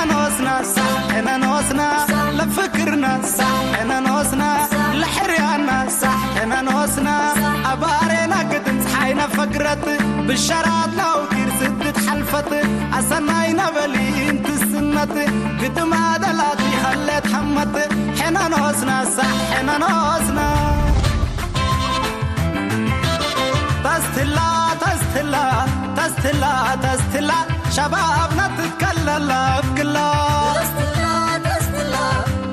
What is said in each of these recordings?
حنا نوسنا صح حنا نوسنا لفكرنا صح حنا نوسنا لحريانا صح حنا نوسنا أبارينا قد صحينا فقرت بالشراتنا ودير سدت حلفت أصنعينا بلين تسنت قد ما دلاتي خلت حمت حنا نوسنا صح حنا نوسنا تستلا تستلا تستلا تستلا شبابنا تتكلل بكلا تستلا تستلا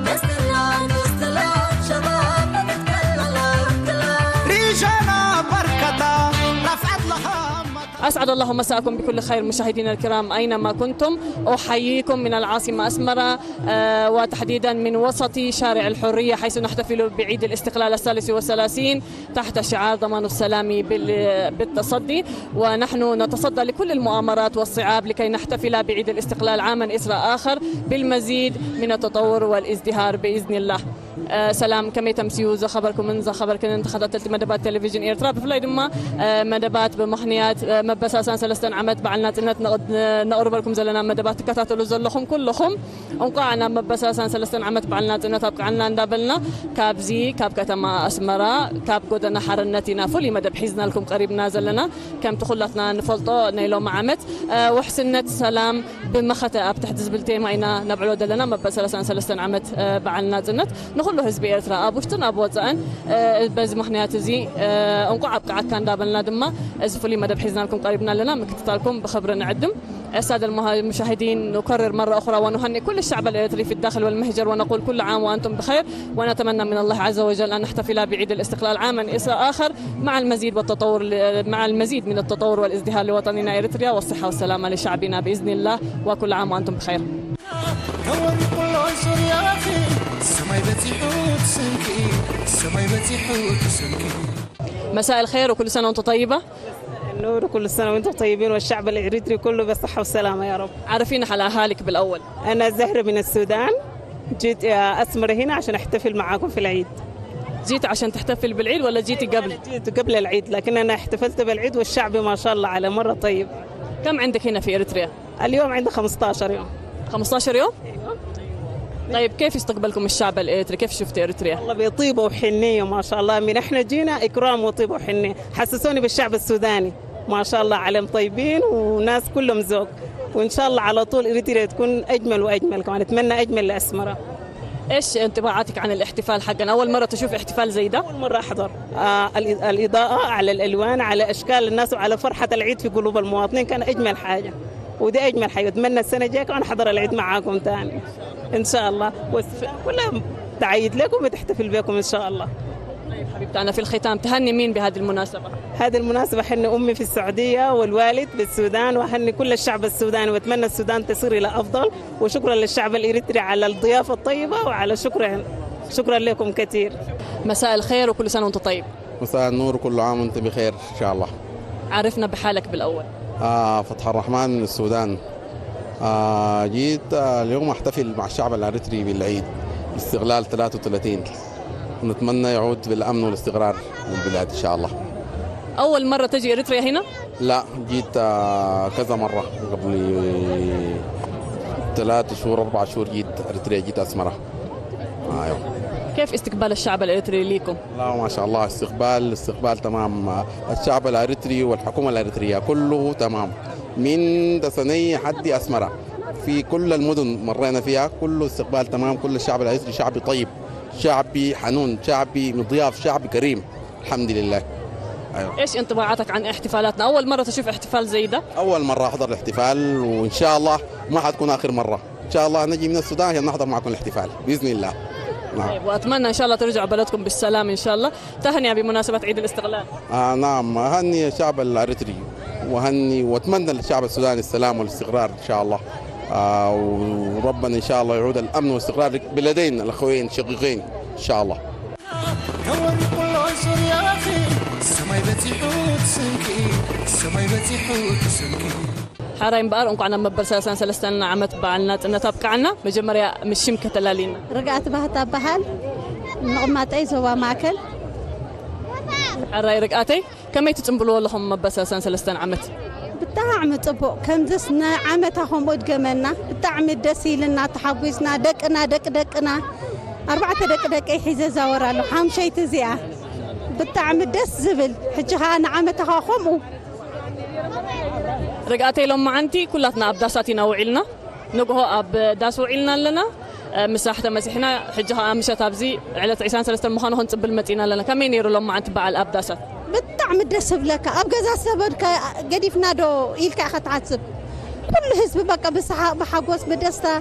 تستلا تستلا شبابنا تتكلل بكلا ريجانا بركتا رفعت لها أسعد الله مساءكم بكل خير مشاهدينا الكرام أينما كنتم. أحييكم من العاصمة أسمرة وتحديدا من وسط شارع الحرية حيث نحتفل بعيد الاستقلال 33 تحت شعار ضمان السلام بالتصدي، ونحن نتصدى لكل المؤامرات والصعاب لكي نحتفل بعيد الاستقلال عاما إثر آخر بالمزيد من التطور والازدهار بإذن الله. سلام كمي تمسيوز خبركم من خبركم انت خدت مدبات تلفزيون إيرترا بفلاي دما مدبات بمخنيات مبساسان سلستان عمت بعلنات إنت نقرب لكم زلنا مدبات كتاتلو زلهم كلهم انقعنا مبساسان سلستان عمت بعلنات إنت أبقى عنا ندابلنا كاب زي كاب كتما أسمرا كاب قدنا حرنتنا فلي مدب حيزنا لكم قريب نازلنا كم تخلتنا نفلطو نيلو معمت وحسنت سلام بمخته أب تحت زبلتي ما إنا نبعلو دلنا مبساسان سلستان عمت بعلنات إنت نخلو حزب إيرترا أبوشتن أبوزان بز مخنيات زي انقع أبقى كان دابلنا دما أزفلي مدب حيزنا لكم قريبنا لنا مكتتالكم بخبر نعدم. السادة المشاهدين نكرر مرة أخرى ونهنئ كل الشعب الإيرتري في الداخل والمهجر ونقول كل عام وأنتم بخير، ونتمنى من الله عز وجل أن نحتفل بعيد الاستقلال عاما آخر مع المزيد والتطور مع المزيد من التطور والازدهار لوطننا إريتريا والصحة والسلامة لشعبنا بإذن الله، وكل عام وأنتم بخير. مساء الخير وكل سنة وأنتم طيبة. النور وكل سنة وأنتم طيبين والشعب الإريتري كله بالصحة والسلامة يا رب. عارفين على أهالك بالأول. أنا زهرة من السودان، جيت أسمر هنا عشان أحتفل معاكم في العيد. جيت عشان تحتفل بالعيد ولا جيتي قبل؟ جيت قبل العيد لكن أنا احتفلت بالعيد والشعب ما شاء الله على مرة طيب. كم عندك هنا في إريتريا؟ اليوم عندي 15 يوم. 15 يوم؟ طيب كيف استقبلكم الشعب الإريتري؟ كيف شفت إريتريا؟ والله بطيبة وحنية ما شاء الله، من احنا جينا إكرام وطيبة وحنية، حسسوني بالشعب السوداني ما شاء الله عليهم طيبين وناس كلهم ذوق، وإن شاء الله على طول إريتريا تكون أجمل وأجمل كمان، أتمنى أجمل لأسمرة. إيش انطباعاتك عن الاحتفال حقنا؟ أول مرة تشوف احتفال زي ده؟ أول مرة أحضر. الإضاءة على الألوان على أشكال الناس وعلى فرحة العيد في قلوب المواطنين كان أجمل حاجة، ودي أجمل حاجة. أتمنى السنة الجاية كمان أحضر العيد معاكم تاني إن شاء الله، كلها تعيد لكم وتحتفل بكم إن شاء الله. طيب حبيبتي أنا في الختام تهني مين بهذه المناسبة؟ هذه المناسبة أحني أمي في السعودية والوالد بالسودان، وأحني كل الشعب السوداني، وأتمنى السودان تصير إلى أفضل، وشكرا للشعب الإريتري على الضيافة الطيبة وعلى شكرا لكم كثير. مساء الخير وكل سنة وأنت طيب. مساء النور وكل عام وأنت بخير إن شاء الله. عرفنا بحالك بالأول. فتح الرحمن من السودان. جيت اليوم أحتفل مع الشعب الإريتري بالعيد استقلال 33، ونتمنى يعود بالأمن والاستقرار للبلاد إن شاء الله. أول مرة تجي إريتريا هنا؟ لا جيت كذا مرة قبل 3 شهور 4 شهور جيت إريتريا، جيت أسمرة. أيوه. كيف استقبال الشعب الإريتري ليكم؟ لا ما شاء الله استقبال تمام، الشعب الإريتري والحكومة الإريترية كله تمام، من دسني حد أسمرة في كل المدن مرينا فيها كله استقبال تمام، كل الشعب الإريتري شعبي طيب، شعبي حنون، شعبي مضياف، شعبي كريم الحمد لله. أيوة. إيش انطباعاتك عن احتفالاتنا؟ أول مرة تشوف احتفال زي ده؟ أول مرة أحضر الاحتفال، وإن شاء الله ما حتكون آخر مرة، إن شاء الله نجي من السودان عشان نحضر معكم الاحتفال بإذن الله. نعم. طيب وأتمنى إن شاء الله ترجعوا بلدكم بالسلام إن شاء الله. تهنئة بمناسبة عيد الاستقلال. نعم أهني الشعب الإريتري وأتمنى للشعب السوداني السلام والاستقرار إن شاء الله. وربنا إن شاء الله يعود الأمن والاستقرار بلدين الأخوين شقيقين إن شاء الله. حارين بقر أنكو عنا مبرسلسان سلستان عمت بعلنات أن تبقى عنا مجمريا مش شمكة تلالين رجعت بها تبهل نقمات أي سوا معكل حارين رجعتي كم يتتنبلوا لهم مبرسلسان سلستان عمت ብጣዕሚ ጽቡቕ ከምዝስና ዓመታኹም እድገመና ብጣዕሚ ደስ ኢልና ተሓጒስና ደቅና ደቅና 4 ደቂ ሒዘ ዛወራሉ 5 እዚኣ ብጣዕሚ ደስ ዝብል ሕጂ ኸኣ ንዓመታኻ ከምኡ رجعتي لهم معنتي كلاتنا أبداسات ينوعلنا نجهو أب داس وعلنا لنا مساحة مسيحنا حجها مشت أبزي على عيسان سلسلة المخانة هون تبل متينا لنا كمين يرو لهم معنت بعل أبداسات بتعم الدسب لك أبجا زاسبر قديف نادو إلك أخت عصب كل حزب بقى بحقوس بدستا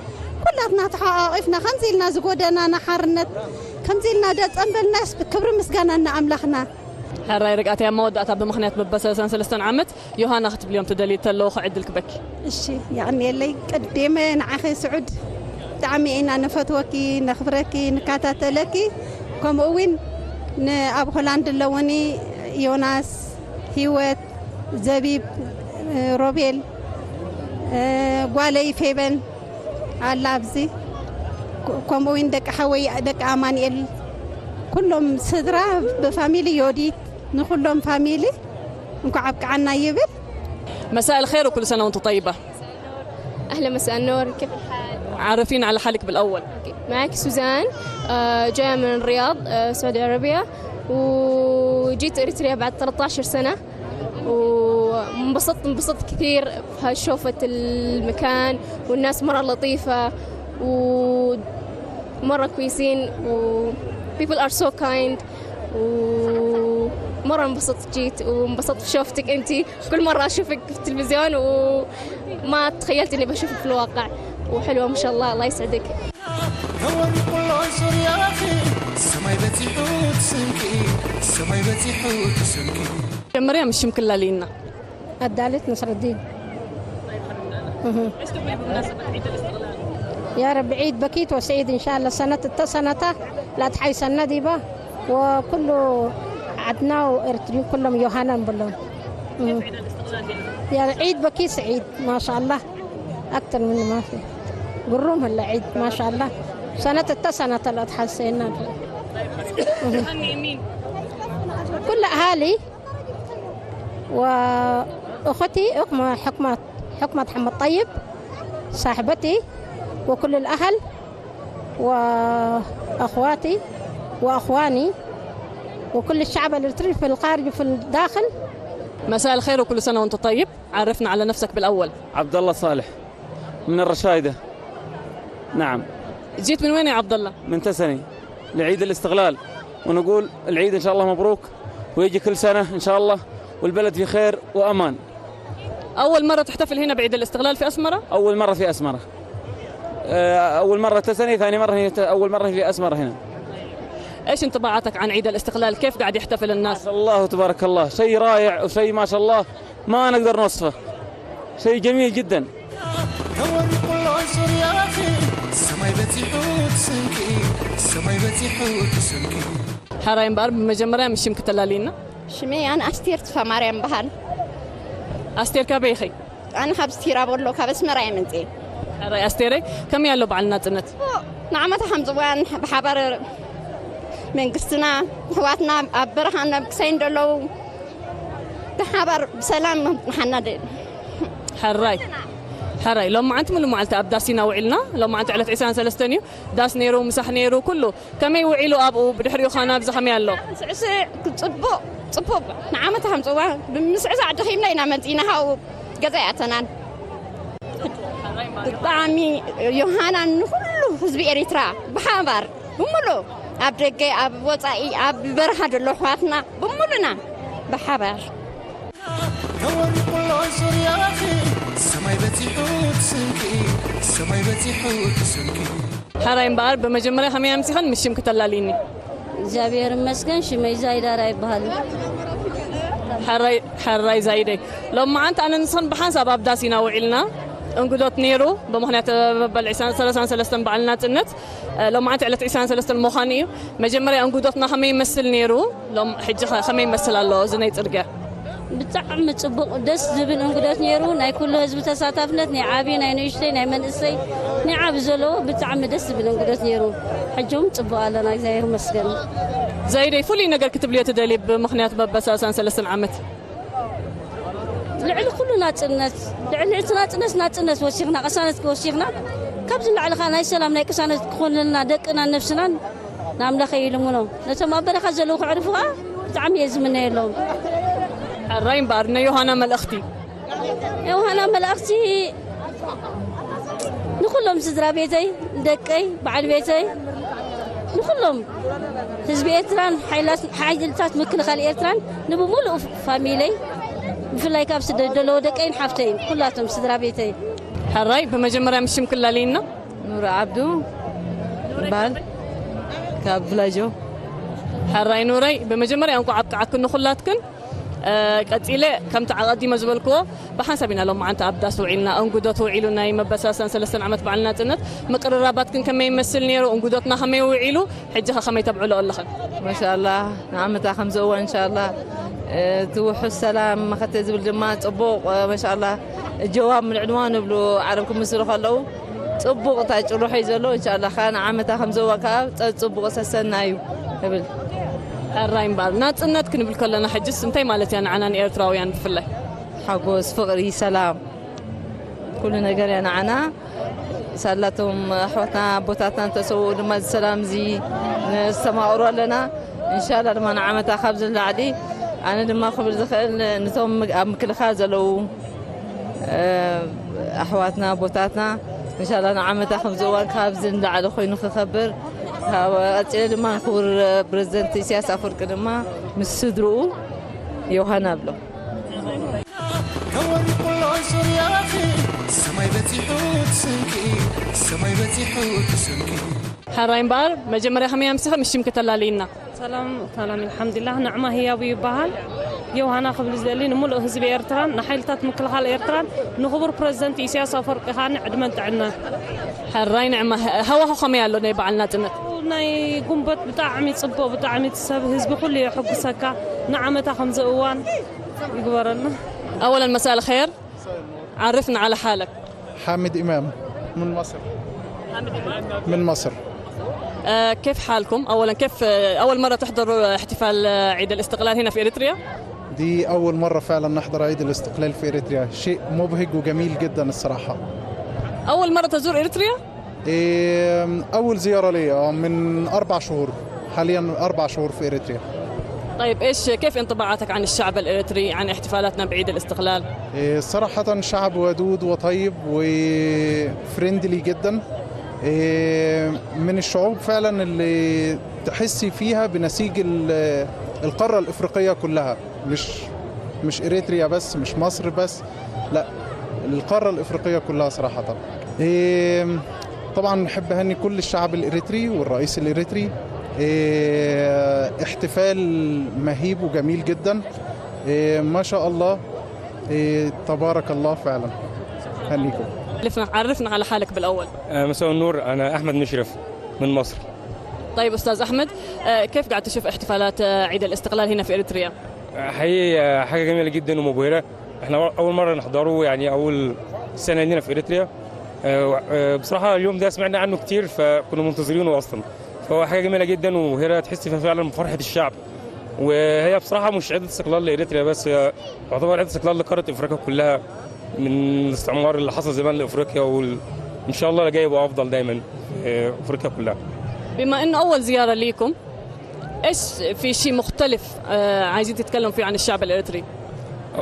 كلاتنا تحققنا خمسيلنا زقودنا نحرنت خمسيلنا دات أنبل ناس بكبر مسجانا أملاخنا هراي رجعتي يا مود أتعب مخنيات بس سلسلة عمت يوهانا أخت اليوم تدلي تلو خعد الكبك الشي يعني اللي قديمة نعخي سعود تعمي إنا نفتوكي نخبركي نكاتاتلكي كم وين أبو هولاند اللوني يوناس هيوت زبيب روبيل قوالي فيبن علابزي كم وين دك حوي دك أمانيل كلهم صدرة بفاميلي يودي نخلهم فاميلي نكعب عنا يبل. مساء الخير وكل سنة وانت طيبة. أهلا مساء النور، كيف الحال؟ عارفين على حالك بالأول. معك سوزان جاية من الرياض السعودية العربية وجيت إريتريا بعد 13 سنة وانبسطت كثير بهالشوفة المكان والناس مرة لطيفة ومرة كويسين و people are so kind ومرة انبسطت جيت وانبسطت شوفتك انتي كل مرة اشوفك في التلفزيون وما تخيلت اني بشوفك في الواقع وحلوة ما شاء الله الله يسعدك. مريم مش يمكن لينا الدالت نصر الدين. ايش تقولي بمناسبة عيد الاستقلال؟ يا رب عيد بكيت وسعيد إن شاء الله سنة لا تحيس الندبة وكله عدنا وإرتريو كلهم يوهانا بلون. يا عيد بكيت سعيد ما شاء الله أكثر من ما في قروم هلا عيد ما شاء الله سنة لا تحسينا. كل أهالي وأختي حكمة محمد طيب صاحبتي وكل الأهل وأخواتي وأخواني وكل الشعب الإريتري في الخارج وفي الداخل. مساء الخير وكل سنة وأنت طيب. عرفنا على نفسك بالأول. عبد الله صالح من الرشايدة. نعم. جيت من وين يا عبد الله؟ من تسني لعيد الاستقلال ونقول العيد إن شاء الله مبروك ويجي كل سنة إن شاء الله والبلد في خير وأمان. أول مرة تحتفل هنا بعيد الاستقلال في أسمرة؟ أول مرة في أسمرة. أول مرة تسني، ثاني مرة أول مرة في أسمرة هنا. إيش انطباعاتك عن عيد الاستقلال؟ كيف قاعد يحتفل الناس؟ ما شاء الله تبارك الله، شيء رائع وشيء ما شاء الله ما نقدر نوصفه، شيء جميل جدا. حرايم بار بمجمرة مش يمكن تلالينا؟ شمي أنا أستير تفا مريم بهال. أستير كابيخي. أنا خبستير أقول له خبز مريم أنتي. حراي أستيري كم يالو بعلنا تنت؟ نعمة حمزوان بحبر من قصنا حواتنا أبرهنا بكسين دلو بحبر بسلام محندين. حراي لو ما أنت من معلت أبداسينا وعلنا لو ما أنت على عيسان سلستنيو داس نيرو مسح نيرو كله كم يوعيلوا أبو بدحريو خانة بزخم يالله. سعسع صبوب نعمة حمزوان بمسعسع دخيمنا ينامتينا هاو جزاءتنا. طعمي يوهانا كله حزب إريترا بحبر بملو أبدقي أبوطعي أبرهد اللوحاتنا بملنا بحبر. حرايم بار بمجمرة خمية مسخن مش يمكن تلاليني. جابير مسكن شمي زايدة راي بهال. حراي زايدة لو ما أنت أنا نصن بحسب أبداسينا وعلنا انقدوت نيرو بمهنة بالعيسان سلسلة بعلنات النت لو ما أنت على عيسان سلسلة المخانية مجمرة انقدوتنا خمي يمثل نيرو لو حج خمي يمثل الله زنيت إرجع. بتعم تصبق دس زبن انقدوت نيرو ناي كل حزب تساتفنت ناي عابي ناي نيشتي ناي منسي ناي عاب زلو بتعم دس زبن انقدوت نيرو حجهم تصبق لنا زيهم مسكن. زايدة فولي نقر كتب لي تدلي بمخنيات بساسان سلسلة عمت. لعل كلنا ناتنس لعل ناتنس وشيخنا قسانس وشيخنا كابز على خانه السلام عليكم سانس كون لنا دقنا نفسنا نعم لخيل منو نتما برخه زلو عرفوها تعم يزمنا لهم الراين بارنا يوهانا ملأختي نخلهم سدرا بيتي دقي بعد بيتي نخلهم حزب إيرتران حاجلتات مكل خال إيرتران نبو ملو فاميلي بفلاي كابس دلو دقين حافتين كلاتهم سدرا بيتي حراي بمجمرة مشيم كلها لينا نور عبدو بال كاب فلاجو حراي نوري بمجمرة أنكو عكن خلاتكن قتيله كم تعقدي مزبلكو بحسبنا لو معناتها ابدا سوعيلنا انقدوت وعيلونا يمبساسن 3 عمت بعلنا تنت مقرراباتكن كما يمثل نيرو انقدوتنا خمي وعيلو حجها خمي تبعوا له الله ما شاء الله نعمتها خمسه ان شاء الله توحوا السلام ما خدت زبل جماعه طبوق ما شاء الله الجواب من العنوان بلو عربكم مسرو خلو طبوق تاج روحي زلو ان شاء الله خان عمتها خمسه وكاب طبوق سسنايو قبل الراين بار ناتنت كنبل كلنا حجس انتي مالتي انا عنان ايرتراويان بفله حقوس فقري سلام كل نجار انا عنا سالتهم احواتنا بوتاتنا تسووا لما السلام زي استمعوا لنا ان شاء الله لما نعمتها خبز العدي انا لما خبز دخل نتوم كل خازلو احواتنا بوتاتنا ان شاء الله نعمتها خبز وخبز على خوينو خبر قتل ما نخور بريزيدنت سياسة أفريقيا لما مسدرو يوهانا بلو كوني كل عنصر يا أخي السماي بتحوت سنكي السماي بتحوت سنكي حراين بار مجمرة خمية مسخة مشيم كتلا لينا سلام الحمد لله نعمة هي ويبهال يوهانا قبل زلين ملء حزب إيرتران نحيلتات مكل خال إيرتران نخبر بريزيدنت سياسة أفريقيا خان عدمت عنا حراين نعمة هوا خمية لو نيبع لنا تنت ناي قنبت بتاعمي تصبو بتاعمي تساب حزب كل يحب سكا نعمتها 5 أوان يقبرنا. أولا مساء الخير عرفنا على حالك. حامد إمام من مصر. من مصر. كيف حالكم؟ أولا كيف أول مرة تحضروا احتفال عيد الاستقلال هنا في إريتريا؟ دي أول مرة فعلا نحضر عيد الاستقلال في إريتريا، شيء مبهج وجميل جدا الصراحة. أول مرة تزور إريتريا؟ أول زيارة لي من 4 شهور، حاليا 4 شهور في إريتريا. طيب كيف انطباعاتك عن الشعب الإريتري عن احتفالاتنا بعيد الاستقلال؟ صراحة شعب ودود وطيب وفريندلي جدا، من الشعوب فعلا اللي تحسي فيها بنسيج القارة الإفريقية كلها، مش إريتريا بس، مش مصر بس، لا القارة الإفريقية كلها صراحة. طبعا نحب هني كل الشعب الإريتري والرئيس الإريتري، احتفال مهيب وجميل جدا، ما شاء الله، تبارك الله فعلا. هنيكم. عرفنا على حالك بالأول. مساء النور، أنا أحمد مشرف من مصر. طيب أستاذ أحمد، كيف قاعد تشوف احتفالات عيد الاستقلال هنا في إريتريا؟ حقيقة حاجة جميلة جدا ومبهرة، احنا أول مرة نحضره، يعني أول سنة لنا في إريتريا. بصراحة اليوم ده سمعنا عنه كتير فكنا منتظرينه أصلا، فهو حاجة جميلة جدا ومبهرة، تحس فيها فعلا بفرحة الشعب. وهي بصراحة مش عيد استقلال لإريتريا بس، هي تعتبر عيد استقلال لقارة إفريقيا كلها من الاستعمار اللي حصل زمان لإفريقيا، وإن شاء الله اللي جاي يبقى أفضل دايما إفريقيا كلها. بما إنه أول زيارة ليكم، إيش في شيء مختلف عايزين تتكلم فيه عن الشعب الإريتري؟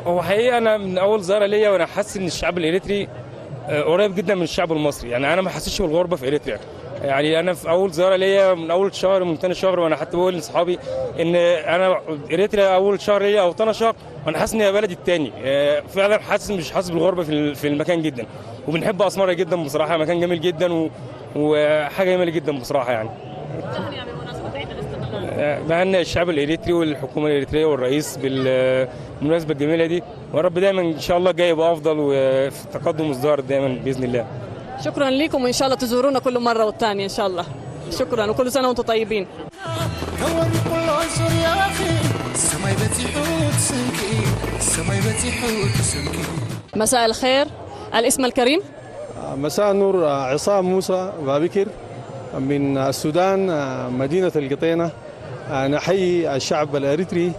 هو حقيقة أنا من أول زيارة ليا وأنا حاسس إن الشعب الإريتري قريب جدا من الشعب المصري، يعني أنا ما حسيتش بالغربة في إريتريا. يعني أنا في أول زيارة ليا من أول شهر ومن ثاني شهر، وأنا حتى بقول لأصحابي إن أنا إريتريا أول شهر ليا أو ثاني شهر وأنا حاسس إن هي بلدي الثاني، فعلا مش حاسس بالغربة في المكان جدا، وبنحب أسمرة جدا بصراحة، مكان جميل جدا وحاجة جميلة جدا بصراحة. يعني بهنئ الشعب الإريتري والحكومة الإريترية والرئيس بالمناسبة الجميلة دي، ورب دايما إن شاء الله جاي يبقى أفضل وفي تقدم وازدهار دايما بإذن الله. شكرا لكم، وإن شاء الله تزورونا كل مرة والثانية إن شاء الله. شكرا وكل سنة وأنتم طيبين. كوني كل عنصر يا أخي السماي بتحوت سنكي السماي بتحوت سنكي. مساء الخير، الاسم الكريم؟ مساء النور، عصام موسى بابكر من السودان، مدينة القطينة. نحيي الشعب الإريتري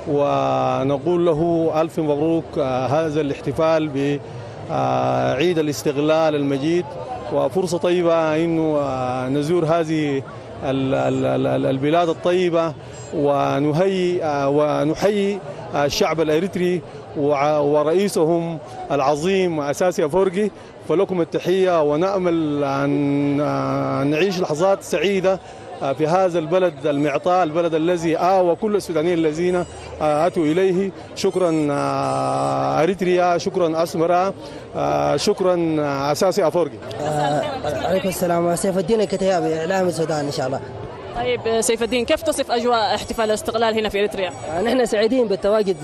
ونقول له ألف مبروك هذا الاحتفال بعيد الاستقلال المجيد، وفرصة طيبة إنه نزور هذه البلاد الطيبة ونحيي الشعب الأريتري ورئيسهم العظيم أساسي أفورقي. فلكم التحية، ونأمل أن نعيش لحظات سعيدة في هذا البلد المعطاء، البلد الذي وكل السودانيين الذين أتوا إليه. شكرا أريتريا، شكرا أسمرا، شكرا أساسي أفورقي. عليكم السلام. سيف الدين الكتيابي، إعلام السودان إن شاء الله. طيب سيف الدين، كيف تصف أجواء احتفال الاستقلال هنا في إريتريا؟ نحن سعيدين بالتواجد،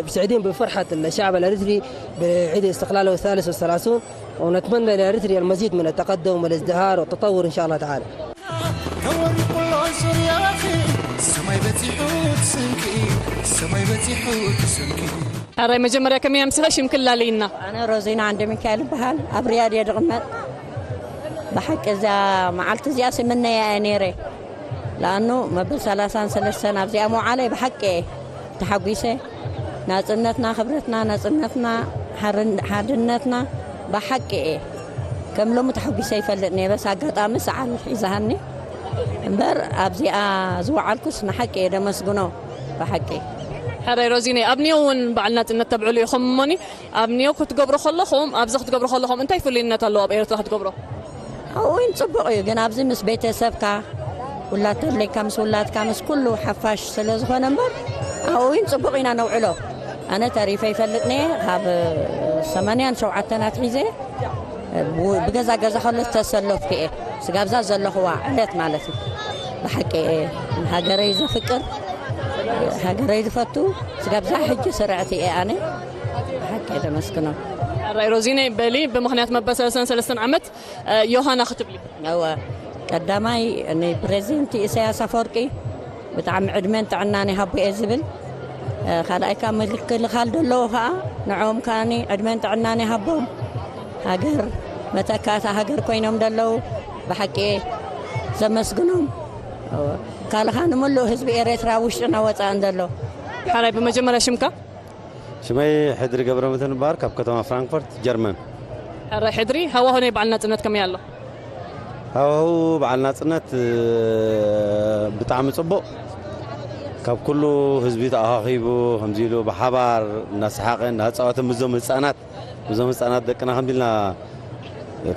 سعيدين بفرحة الشعب الأريتري بعيد استقلاله الثالث والثلاثون، ونتمنى لأريتريا المزيد من التقدم والازدهار والتطور إن شاء الله تعالى. حري مجمرة كم يمسهش يمكن لينا. أنا روزينا عند ميكائيل بهال أبرياد يدغمت بحق إذا معلت زياسة منا يا أنيري، لأنه ما بثلاثان سنة زي مو علي بحق تحبيسه نازلتنا خبرتنا نازلتنا حرنتنا بحق كم لو متحبيسه يفلتني بس أقطع مسعى يزهني امبر أبزي زوعلكوس نحكي دمسجنو بحكي. حري روزيني أبنيون بعلنات إن تبعوا لي خموني أبنيو كنت قبرو خلهم أبزخت قبرو خلهم أنت يفولي إن تلو بإيرت راح تقبرو وين تصبقوا جنا أبزي مس بيت سبكة ولا تلي كمس ولا كمس كله حفاش سلز خو نمبر وين تصبقينا نوعله أنا تعرفي يفلتني هاب 8 7 عيزة بجزا جزا خلص تسلف كإيه سجابزا زلخوا علت مالتي بحكي هاجري إذا فكر هاجري إذا فتو سجابزا حج سرعتي أنا بحكي إذا مسكنا. الرأي روزيني بالي بمخنيات مبسة سنة عمت يوهانا خطب لي. هو قدامي إني بريزنتي إسياس أفورقي بتعم عدمن تعناني هبي إزبل خلاص كامل كل خالد اللوها نعوم كاني عدمن تعناني هبهم هاجر متى كاتا هاجر كوينهم دلو بحكي زمسجنهم قال خان ملو حزب إريترا وشنا وطان دلو. حراي بمجمرة شمكة شمي حدري قبر مثلا بارك بكتما فرانكفورت جرمن. حراي حدري هو هنا بعلنا تنت كم يلا هو بعلنا تنت بتعمل صبو كاب كله حزبي تأخيبو همزيلو بحبار الناس حقن هتصوات مزوم السنات دكنا همدلنا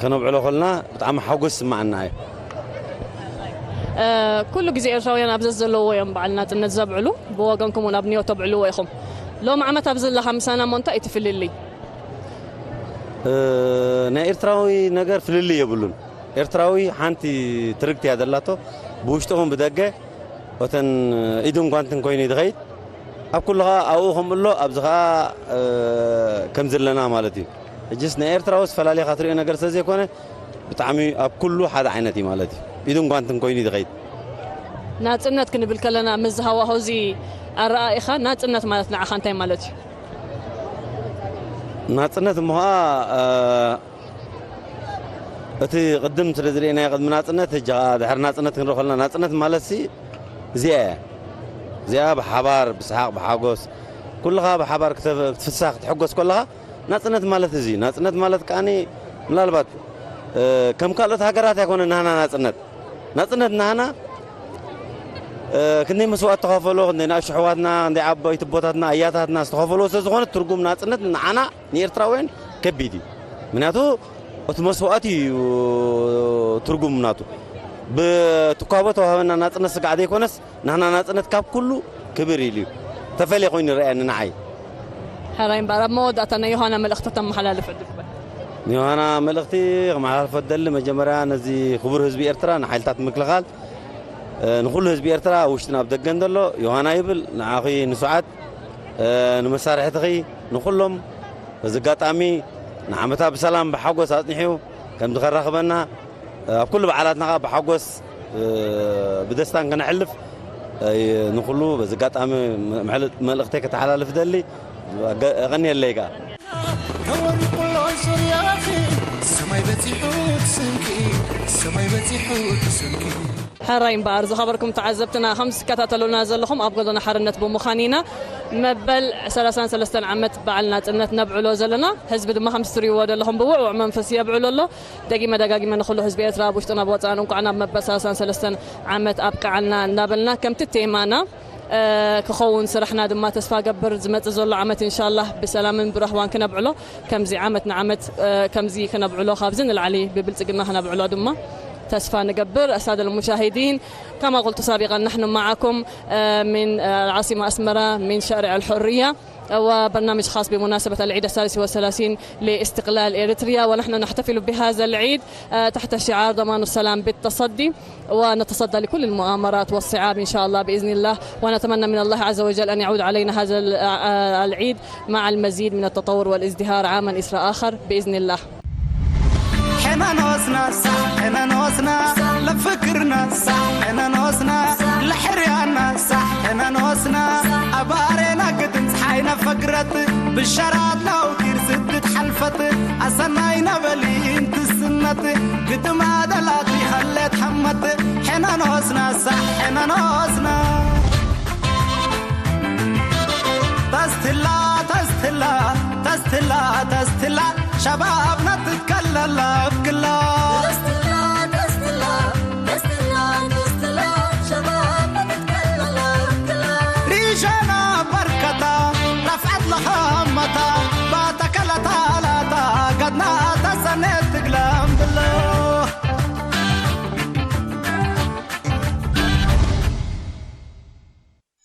كانوا بعلو خلنا بتعمل حوجس معنا. كل جزء إرشاويان أبزلوا ويم بعلنا تنزبعلو بواقنكم ونبنيو تبعلو ويخم لو ما عمت أبزل لها مسانا منطقة في الليل. نا إرتراوي نجار في الليل يقولون إرتراوي حنتي تركتي هذا اللاتو بوشتهم بدقة وتن إيدهم قانتن كويني دغيت أب كلها أوهم الله أبزها كم زلنا مالتي جسنا إرتراوس فلالي خاطري نجار سازي كونه بتعمي أب كله حدا عينتي مالتي إيدهم قانتن كويني دغيت. نات إنت كن بالكلنا مزها وهوزي الرائخة نات إنت مالتنا عخانتين مالتي. نات إنت مها أتي قدمت لدرينا قد نات إنت جاد حر نات إنت نروح لنا نات إنت مالتي زي بحبار بسحاق بحاجوس كلها بحبار تفسخ تحجوس كلها نات إنت مالتي زي نات إنت مالت كاني ملالبات كم قالت هجرات يكون نهنا نات إنت نهنا كني مسوات تخافلو عندنا شحواتنا عند عباية بوتاتنا آياتنا تخافلو سزخون الترجم ناتنا معنا نيرتراوين كبيدي مناتو وتمسواتي ترجم ناتو بتقابته هنا ناتنا سقعدي كونس نحنا ناتنا كاب كله كبير لي تفلي قوين رأينا نعي. حراين بعرب مود أتنا يوهانا ملختة تم حلال فدل. يوهانا ملختي محل فدل مجمرة نزي خبر حزب إرترا نحيلتات مكلغال. نقول حزب إرترا وشتنا بدقن دلو يوهانا يبل نعاقي نسعات نمسارح تغي نقول لهم زقات أمي نعمتها بسلام بحقوس أتنحيو كم تخرخ بنا بكل بعالاتنا بحقوس بدستان كان حلف نقول له زقات أمي ملقتك تعالى لفدلي غني الليقة. حرين بارز خبركم تعذبتنا 5 كتاتلونا زلهم أبغضنا حرنت بمخانينا مبل 33 عمت بعلنا تنت نبعلو زلنا حزب دم 5 ريواد لهم بوع منفس يبعلو له دقيقة ما نخلو حزب إتراب وشتنا بوطان وقعنا مبل 33 عمت أبقى عنا نابلنا كم تتيمانا كخون سرحنا دما تسفى قبر زمت زول عمت إن شاء الله بسلام برهوان كنبعلو كم زي عمت كم زي كنبعلو خابزن العلي ببلتقنا هنبعلو دما تسفى نقبر السادة المشاهدين كما قلت سابقا نحن معكم من العاصمة أسمرة من شارع الحرية وبرنامج خاص بمناسبة العيد 33 لاستقلال إريتريا ونحن نحتفل بهذا العيد تحت شعار ضمان السلام بالتصدي ونتصدى لكل المؤامرات والصعاب إن شاء الله بإذن الله ونتمنى من الله عز وجل أن يعود علينا هذا العيد مع المزيد من التطور والازدهار عاما إثر آخر بإذن الله حنا نوسنا حنا نوسنا لفكرنا حنا نوسنا لحريانا حنا نوسنا أبارينا قدم حينا فقرت بالشراتنا وكير سدت حلفت أسناينا بلين تسنت قدم هذا لاطي خليت حمت حنا نوسنا حنا نوسنا تستلا تستلا تستلا تستلا شبابنا تتكلل